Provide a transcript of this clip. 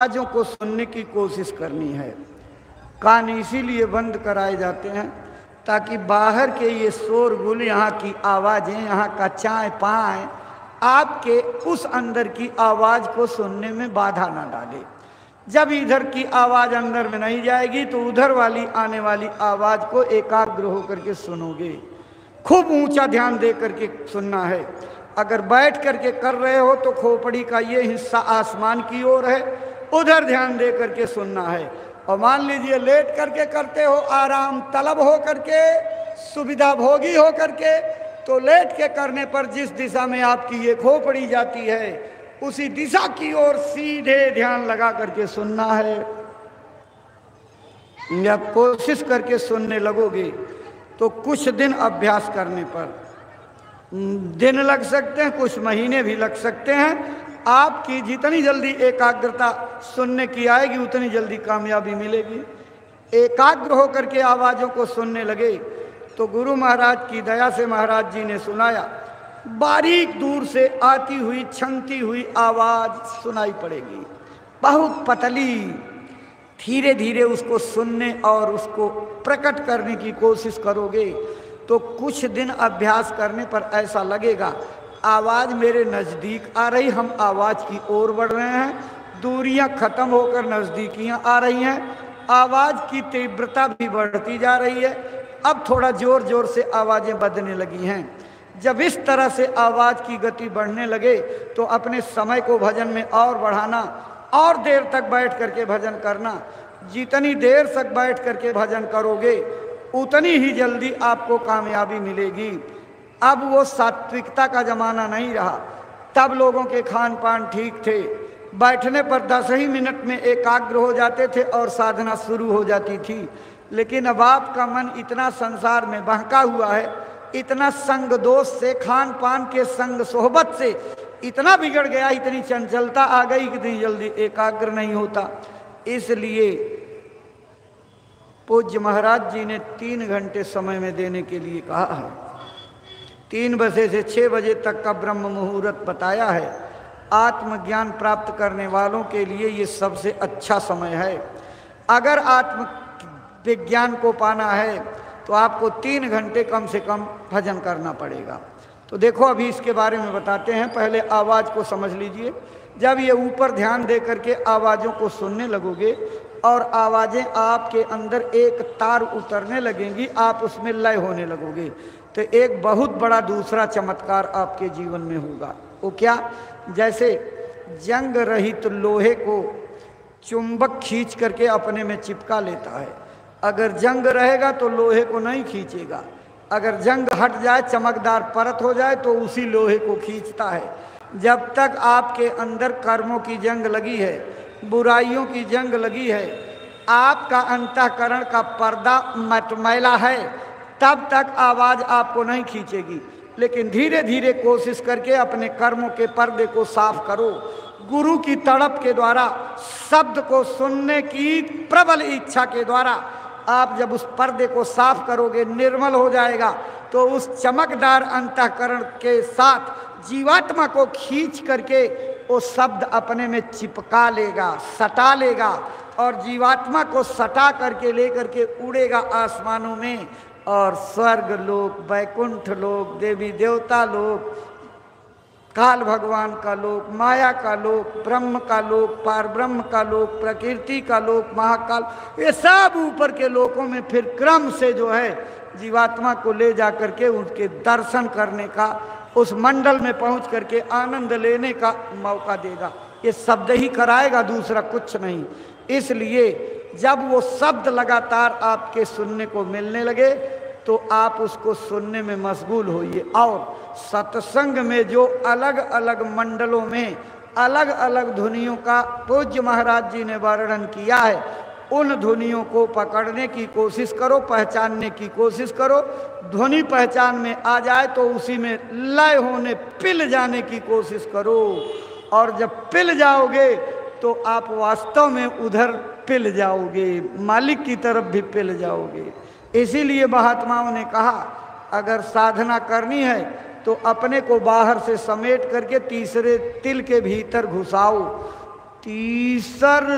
आवाज़ों को सुनने की कोशिश करनी है। कान इसीलिए बंद कराए जाते हैं ताकि बाहर के ये शोरगुल, यहाँ की आवाज़ें, यहाँ का चाय पाए आपके उस अंदर की आवाज़ को सुनने में बाधा ना डाले। जब इधर की आवाज़ अंदर में नहीं जाएगी तो उधर वाली आने वाली आवाज़ को एकाग्र होकर के सुनोगे। खूब ऊंचा ध्यान दे करके सुनना है। अगर बैठ करके कर रहे हो तो खोपड़ी का ये हिस्सा आसमान की ओर है, उधर ध्यान दे करके सुनना है। और मान लीजिए लेट करके करते हो, आराम तलब हो करके, सुविधा भोगी हो करके, तो लेट के करने पर जिस दिशा में आपकी ये खोपड़ी जाती है उसी दिशा की ओर सीधे ध्यान लगा करके सुनना है। जब कोशिश करके सुनने लगोगे तो कुछ दिन अभ्यास करने पर दिन लग सकते हैं, कुछ महीने भी लग सकते हैं। आपकी जितनी जल्दी एकाग्रता सुनने की आएगी उतनी जल्दी कामयाबी मिलेगी। एकाग्र होकर के आवाज़ों को सुनने लगे तो गुरु महाराज की दया से महाराज जी ने सुनाया, बारीक दूर से आती हुई छनती हुई आवाज़ सुनाई पड़ेगी, बहुत पतली। धीरे धीरे उसको सुनने और उसको प्रकट करने की कोशिश करोगे तो कुछ दिन अभ्यास करने पर ऐसा लगेगा आवाज़ मेरे नज़दीक आ रही, हम आवाज़ की ओर बढ़ रहे हैं, दूरियां खत्म होकर नज़दीकियां आ रही हैं, आवाज़ की तीव्रता भी बढ़ती जा रही है। अब थोड़ा ज़ोर ज़ोर से आवाज़ें बजने लगी हैं। जब इस तरह से आवाज़ की गति बढ़ने लगे तो अपने समय को भजन में और बढ़ाना, और देर तक बैठ करके भजन करना। जितनी देर तक बैठ करके भजन करोगे उतनी ही जल्दी आपको कामयाबी मिलेगी। अब वो सात्विकता का ज़माना नहीं रहा। तब लोगों के खान पान ठीक थे, बैठने पर 10 ही मिनट में एकाग्र हो जाते थे और साधना शुरू हो जाती थी। लेकिन अब आपका मन इतना संसार में बहका हुआ है, इतना संग दोष से, खान पान के संग सोहबत से इतना बिगड़ गया, इतनी चंचलता आ गई कि इतनी जल्दी एकाग्र नहीं होता। इसलिए पूज्य महाराज जी ने 3 घंटे समय में देने के लिए कहा है। 3 बजे से 6 बजे तक का ब्रह्म मुहूर्त बताया है। आत्मज्ञान प्राप्त करने वालों के लिए ये सबसे अच्छा समय है। अगर आत्म विज्ञान को पाना है तो आपको 3 घंटे कम से कम भजन करना पड़ेगा। तो देखो अभी इसके बारे में बताते हैं। पहले आवाज़ को समझ लीजिए। जब ये ऊपर ध्यान दे करके आवाज़ों को सुनने लगोगे और आवाज़ें आपके अंदर एक तार उतरने लगेंगी, आप उसमें लय होने लगोगे, तो एक बहुत बड़ा दूसरा चमत्कार आपके जीवन में होगा। वो क्या? जैसे जंग रहित लोहे को चुंबक खींच करके अपने में चिपका लेता है। अगर जंग रहेगा तो लोहे को नहीं खींचेगा, अगर जंग हट जाए, चमकदार परत हो जाए तो उसी लोहे को खींचता है। जब तक आपके अंदर कर्मों की जंग लगी है, बुराइयों की जंग लगी है, आपका अंतःकरण का पर्दा मटमैला है, तब तक आवाज़ आपको नहीं खींचेगी। लेकिन धीरे धीरे कोशिश करके अपने कर्मों के पर्दे को साफ करो। गुरु की तड़प के द्वारा, शब्द को सुनने की प्रबल इच्छा के द्वारा आप जब उस पर्दे को साफ करोगे, निर्मल हो जाएगा, तो उस चमकदार अंतःकरण के साथ जीवात्मा को खींच करके वो शब्द अपने में चिपका लेगा, सटा लेगा, और जीवात्मा को सटा करके लेकर के उड़ेगा आसमानों में। और स्वर्ग लोक, वैकुंठ लोक, देवी देवता लोक, काल भगवान का लोक, माया का लोक, ब्रह्म का लोक, पार ब्रह्म का लोक, प्रकृति का लोक, महाकाल, ये सब ऊपर के लोकों में फिर क्रम से जो है जीवात्मा को ले जा करके उनके दर्शन करने का, उस मंडल में पहुंच करके आनंद लेने का मौका देगा। ये शब्द ही कराएगा, दूसरा कुछ नहीं। इसलिए जब वो शब्द लगातार आपके सुनने को मिलने लगे तो आप उसको सुनने में मशगूल होइए। और सत्संग में जो अलग अलग मंडलों में अलग अलग ध्वनियों का पूज्य महाराज जी ने वर्णन किया है, उन ध्वनियों को पकड़ने की कोशिश करो, पहचानने की कोशिश करो। ध्वनि पहचान में आ जाए तो उसी में लय होने, पिल जाने की कोशिश करो। और जब पिल जाओगे तो आप वास्तव में उधर पिल जाओगे, मालिक की तरफ भी पिल जाओगे। इसीलिए महात्माओं ने कहा, अगर साधना करनी है तो अपने को बाहर से समेट करके तीसरे तिल के भीतर घुसाओ। तीसर